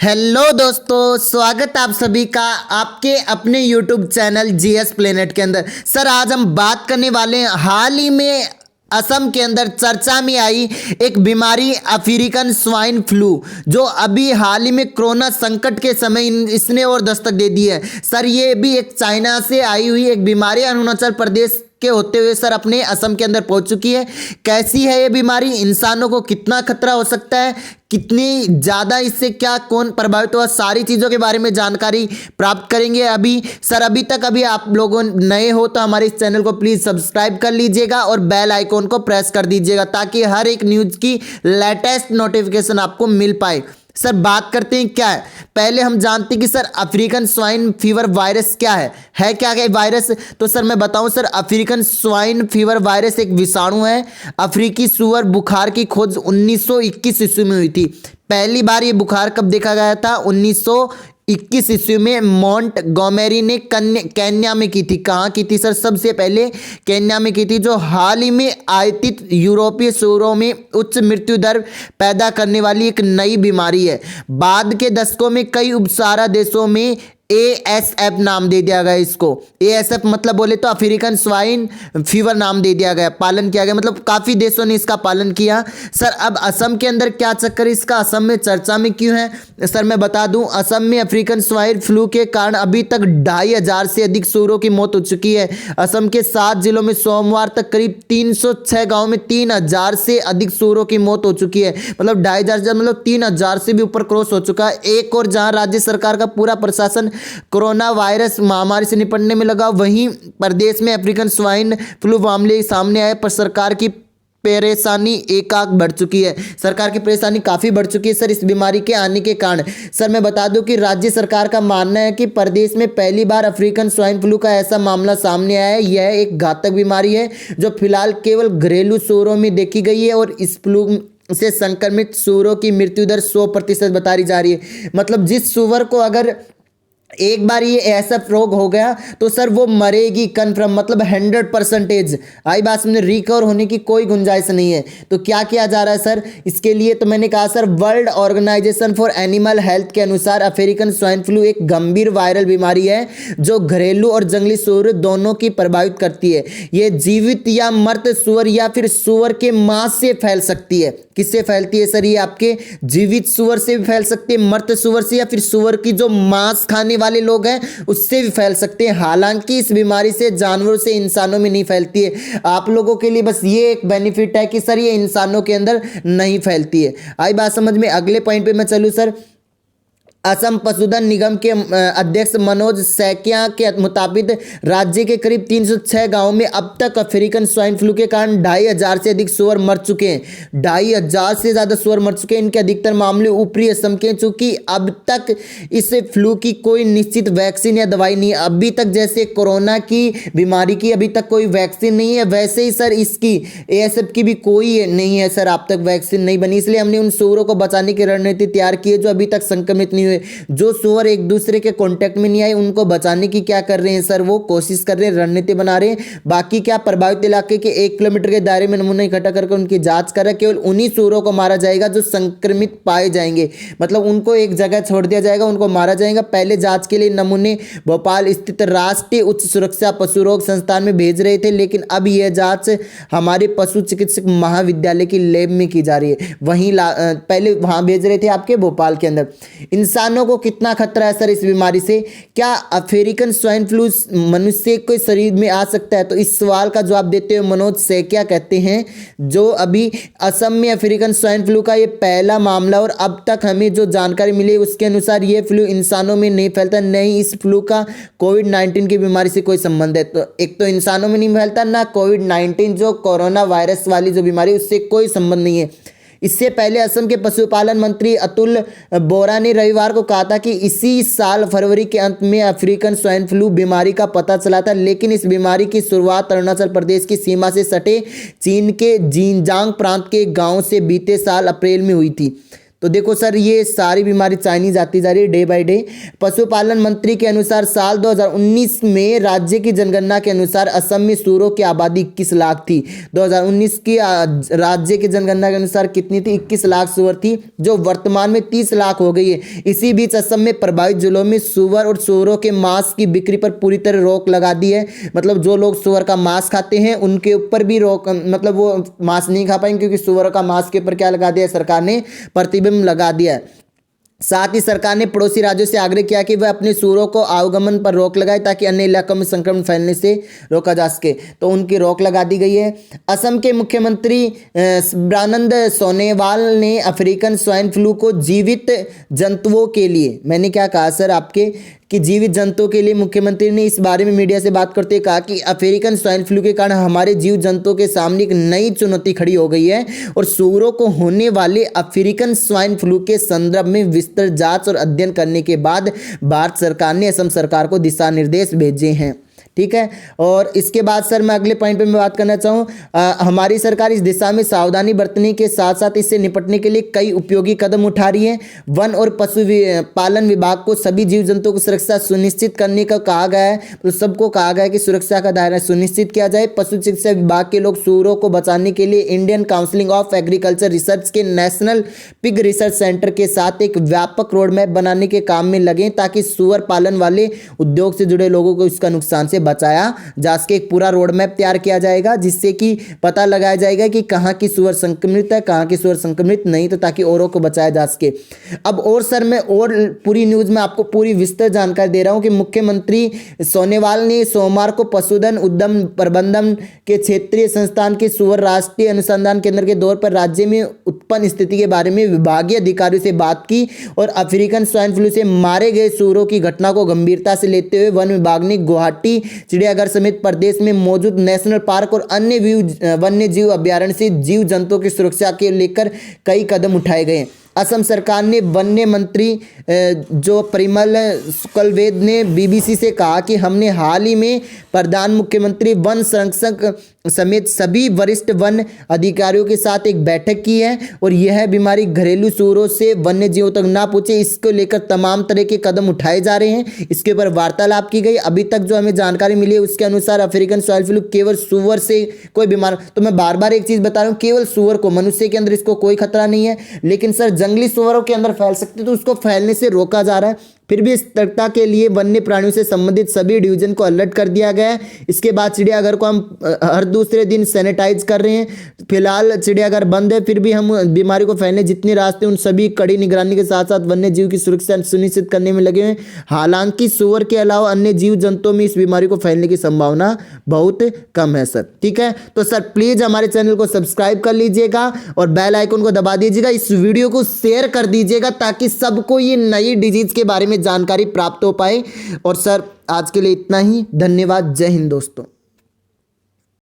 Hello दोस्तों, स्वागत आप सभी का आपके अपने यूट्यूब चैनल जीएस प्लेनेट के अंदर। सर आज हम बात करने वाले हैं हाल ही में असम के अंदर चर्चा में आई एक बीमारी अफ्रीकन स्वाइन फ्लू, जो अभी हाल ही में कोरोना संकट के समय इसने और दस्तक दे दी है। सर ये भी एक चाइना से आई हुई एक बीमारी अरुणाचल प्रदेश के होते हुए सर अपने असम के अंदर पहुंच चुकी है। कैसी है ये बीमारी, इंसानों को कितना खतरा हो सकता है, कितनी ज़्यादा इससे क्या कौन प्रभावित हुआ, सारी चीज़ों के बारे में जानकारी प्राप्त करेंगे। अभी आप लोगों नए हो तो हमारे इस चैनल को प्लीज़ सब्सक्राइब कर लीजिएगा और बेल आइकॉन को प्रेस कर दीजिएगा ताकि हर एक न्यूज़ की लेटेस्ट नोटिफिकेशन आपको मिल पाए। सर बात करते हैं क्या है, पहले हम जानते हैं कि sir African swine fever virus क्या है क्या वायरस। तो सर मैं बताऊं sir, African swine fever virus एक विषाणु है। अफ्रीकी सुअर बुखार की खोज 1921 ईस्वी में हुई थी। पहली बार ये बुखार कब देखा गया था? 1921 ईस्वी में मॉन्ट गोमेरी ने केन्या में की थी। कहाँ की थी सर? सबसे पहले केन्या में की थी, जो हाल ही में आयातित यूरोपीय सूअरों में उच्च मृत्यु दर पैदा करने वाली एक नई बीमारी है। बाद के दशकों में कई उपसारा देशों में ASF नाम दे दिया गया इसको। ASF मतलब बोले तो अफ्रीकन स्वाइन फीवर नाम दे दिया गया, पालन किया गया, मतलब काफ़ी देशों ने इसका पालन किया। सर अब असम के अंदर क्या चक्कर इसका, असम में चर्चा में क्यों है? सर मैं बता दूं, असम में अफ्रीकन स्वाइन फ्लू के कारण अभी तक 2500 से अधिक सूअरों की मौत हो चुकी है। असम के 7 जिलों में सोमवार तक करीब 306 गाँव में 3000 से अधिक सूअरों की मौत हो चुकी है। मतलब 2500 मतलब 3000 से भी ऊपर क्रॉस हो चुका है। एक और जहां राज्य सरकार का पूरा प्रशासन कोरोना वायरस महामारी से निपटने में लगा, वहीं प्रदेश में अफ्रीकन स्वाइन फ्लू मामले सामने आए पर सरकार की परेशानी एकाक बढ़ चुकी है। सरकार की परेशानी काफ़ी बढ़ चुकी है सर इस बीमारी के आने के कारण। सर मैं बता दूं कि राज्य सरकार का मानना है कि प्रदेश में पहली बार अफ्रीकन स्वाइन फ्लू का ऐसा मामला सामने आया है। यह एक घातक बीमारी है जो फिलहाल केवल घरेलू सूअरों में देखी गई है और इस फ्लू से संक्रमित सूअरों की मृत्यु दर 100% बताई जा रही है। मतलब जिस सूअर को अगर एक बार ये ऐसा रोग हो गया तो सर वो मरेगी कन्फर्म, मतलब 100% आई बात समझे, रिकवर होने की कोई गुंजाइश नहीं है। तो क्या किया जा रहा है सर इसके लिए? तो मैंने कहा sir, World Organisation for Animal Health के अनुसार अफ्रीकन स्वाइन फ्लू एक गंभीर वायरल बीमारी है जो घरेलू और जंगली सूअर दोनों की प्रभावित करती है। ये जीवित या मृत सूअर या फिर सूअर के मांस से फैल सकती है। किससे फैलती है सर? ये आपके जीवित सूअर से भी फैल सकती है, मृत सूअर से, या फिर सूअर की जो मांस खाने वाले लोग हैं उससे भी फैल सकते हैं। हालांकि इस बीमारी से जानवरों से इंसानों में नहीं फैलती है। आप लोगों के लिए बस ये एक बेनिफिट है कि सर ये इंसानों के अंदर नहीं फैलती है। आई बात समझ में? अगले पॉइंट पे मैं चलूँ सर, असम पशुधन निगम के अध्यक्ष मनोज सैकिया के मुताबिक राज्य के करीब 306 गांवों में अब तक अफ्रीकन स्वाइन फ्लू के कारण 2500 से अधिक सूअर मर चुके हैं। 2500 से ज़्यादा सूअर मर चुके हैं। इनके अधिकतर मामले ऊपरी असम के, चूँकि अब तक इस फ्लू की कोई निश्चित वैक्सीन या दवाई नहीं है। अभी तक जैसे कोरोना की बीमारी की अभी तक कोई वैक्सीन नहीं है, वैसे ही सर इसकी ASF की भी कोई नहीं है सर, अब तक वैक्सीन नहीं बनी। इसलिए हमने उन सूअरों को बचाने की रणनीति तैयार की है जो अभी तक संक्रमित नहीं हुए। जो सूअर एक दूसरे के कांटेक्ट में नहीं आए उनको बचाने की क्या कर रहे हैं सर? वो कोशिश कर रहे हैं, रणनीति बना रहे हैं। बाकी क्या, प्रभावित इलाके के 1 किलोमीटर के दायरे में नमूने इकट्ठा करके उनकी जांच कर रहे हैं। केवल उन्हीं सूअरों को मारा जाएगा जो संक्रमित पाए जाएंगे, मतलब उनको एक जगह छोड़ दिया जाएगा, उनको मारा जाएगा। पहले जांच के लिए नमूने भोपाल स्थित राष्ट्रीय उच्च सुरक्षा पशु रोग संस्थान में भेज रहे थे, लेकिन अब यह जांच हमारे पशु चिकित्सक महाविद्यालय की लैब में की जा रही है। वहीं पहले वहां भेज रहे थे आपके भोपाल के अंदर। इंसानों को कितना खतरा है सर इस बीमारी से? क्या अफ्रीकन स्वाइन फ्लू मनुष्य के शरीर में आ सकता है? तो इस सवाल का जवाब देते हुए मनोज सैकिया कहते हैं, जो अभी असम में अफ्रीकन स्वाइन फ्लू का ये पहला मामला और अब तक हमें जो जानकारी मिली उसके अनुसार ये फ्लू इंसानों में नहीं फैलता, नहीं इस फ्लू का कोविड-19 की बीमारी से कोई संबंध है। तो एक तो इंसानों में नहीं फैलता, ना कोविड-19 जो कोरोना वायरस वाली जो बीमारी उससे कोई संबंध नहीं है। इससे पहले असम के पशुपालन मंत्री अतुल बोरा ने रविवार को कहा था कि इसी साल फरवरी के अंत में अफ्रीकन स्वाइन फ्लू बीमारी का पता चला था, लेकिन इस बीमारी की शुरुआत अरुणाचल प्रदेश की सीमा से सटे चीन के जिनजियांग प्रांत के गांव से बीते साल अप्रैल में हुई थी। तो देखो सर ये सारी बीमारी चाइनीज आती जा रही है डे बाय डे। पशुपालन मंत्री के अनुसार साल 2019 में राज्य की जनगणना के अनुसार असम में सूअरों की आबादी 21 लाख थी। 2019 की राज्य की जनगणना के अनुसार कितनी थी? 21 लाख सूअर थी, जो वर्तमान में 30 लाख हो गई है। इसी बीच असम में प्रभावित जिलों में सूअर और सूअरों के मांस की बिक्री पर पूरी तरह रोक लगा दी है। मतलब जो लोग सूअर का मांस खाते हैं उनके ऊपर भी रोक, मतलब वो मांस नहीं खा पाएंगे, क्योंकि सूअर का मांस के ऊपर क्या लगा दिया है सरकार ने? प्रतिबंध लगा दिया है। साथ ही सरकार ने पड़ोसी राज्यों से आग्रह किया कि वह अपने सूअरों को आवागमन पर रोक लगाए ताकि अन्य इलाकों में संक्रमण फैलने से रोका जा सके, तो उनकी रोक लगा दी गई है। असम के मुख्यमंत्री सर्बानंद सोनोवाल ने अफ्रीकन स्वाइन फ्लू को जीवित जंतुओं के लिए, मैंने क्या कहा सर आपके कि जीवित जंतुओं के लिए, मुख्यमंत्री ने इस बारे में मीडिया से बात करते हुए कहा कि अफ्रीकन स्वाइन फ्लू के कारण हमारे जीव जंतुओं के सामने एक नई चुनौती खड़ी हो गई है और सूअरों को होने वाले अफ्रीकन स्वाइन फ्लू के संदर्भ में विस्तृत जांच और अध्ययन करने के बाद भारत सरकार ने असम सरकार को दिशा निर्देश भेजे हैं। ठीक है, और इसके बाद सर मैं अगले पॉइंट पे मैं बात करना चाहूँ, हमारी सरकार इस दिशा में सावधानी बरतने के साथ साथ इससे निपटने के लिए कई उपयोगी कदम उठा रही है। वन और पशु पालन विभाग को सभी जीव जंतुओं की सुरक्षा सुनिश्चित करने का कहा गया है, तो सबको कहा गया है कि सुरक्षा का दायरा सुनिश्चित किया जाए। पशु चिकित्सा विभाग के लोग सूअरों को बचाने के लिए Indian council of agriculture research के नेशनल पिग रिसर्च सेंटर के साथ एक व्यापक रोड मैप बनाने के काम में लगे ताकि सूअर पालन वाले उद्योग से जुड़े लोगों को इसका नुकसान से बचाया जा सके। एक पूरा रोड मैप तैयार किया जाएगा जिससे कि पता लगाया जाएगा कि कहाँ की सूअर संक्रमित है, कहाँ की सूअर संक्रमित नहीं, तो ताकि औरों को बचाया जा सके। अब और सर मैं और पूरी न्यूज में आपको पूरी विस्तृत जानकारी दे रहा हूं कि मुख्यमंत्री सोनोवाल ने सोमवार को पशुधन उद्यम प्रबंधन के क्षेत्रीय संस्थान के सूअर राष्ट्रीय अनुसंधान केंद्र के दौर पर राज्य में उत्पन्न स्थिति के बारे में विभागीय अधिकारियों से बात की और अफ्रीकन स्वाइन फ्लू से मारे गए सूअरों की घटना को गंभीरता से लेते हुए वन विभाग ने गुवाहाटी चिड़ियाघर समेत प्रदेश में मौजूद नेशनल पार्क और अन्य वन्य जीव अभ्यारण्य से जीव जंतुओं की सुरक्षा के लेकर कई कदम उठाए गए। असम सरकार ने वन्य मंत्री जो परिमल शुक्लवैद्य ने बीबीसी से कहा कि हमने हाल ही में प्रधान मुख्यमंत्री वन संरक्षक समेत सभी वरिष्ठ वन अधिकारियों के साथ एक बैठक की है और यह बीमारी घरेलू सूअरों से वन्य जीवों तक ना पहुंचे, इसको लेकर तमाम तरह के कदम उठाए जा रहे हैं। इसके ऊपर वार्तालाप की गई। अभी तक जो हमें जानकारी मिली है उसके अनुसार अफ्रीकन स्वाइन फ्लू केवल सूअर से कोई बीमार, तो मैं बार बार एक चीज बता रहा हूँ, केवल सूअर को, मनुष्य के अंदर इसको कोई खतरा नहीं है, लेकिन सर जंगली सूअरों के अंदर फैल सकती है, तो उसको फैलने से रोका जा रहा है। फिर भी सतर्कता के लिए वन्य प्राणियों से संबंधित सभी डिवीजन को अलर्ट कर दिया गया है। इसके बाद चिड़ियाघर को हम हर दूसरे दिन सैनिटाइज कर रहे हैं। फिलहाल चिड़ियाघर बंद है, फिर भी हम बीमारी को फैलने जितने रास्ते उन सभी कड़ी निगरानी के साथ साथ वन्य जीव की सुरक्षा सुनिश्चित करने में लगे हैं। हालांकि सूअर के अलावा अन्य जीव जंतुओं में इस बीमारी को फैलने की संभावना बहुत कम है सर। ठीक है, तो सर प्लीज हमारे चैनल को सब्सक्राइब कर लीजिएगा और बेल आइकन को दबा दीजिएगा। इस वीडियो को शेयर कर दीजिएगा ताकि सबको ये नई डिजीज के बारे में जानकारी प्राप्त हो पाए। और सर आज के लिए इतना ही, धन्यवाद, जय हिंद दोस्तों।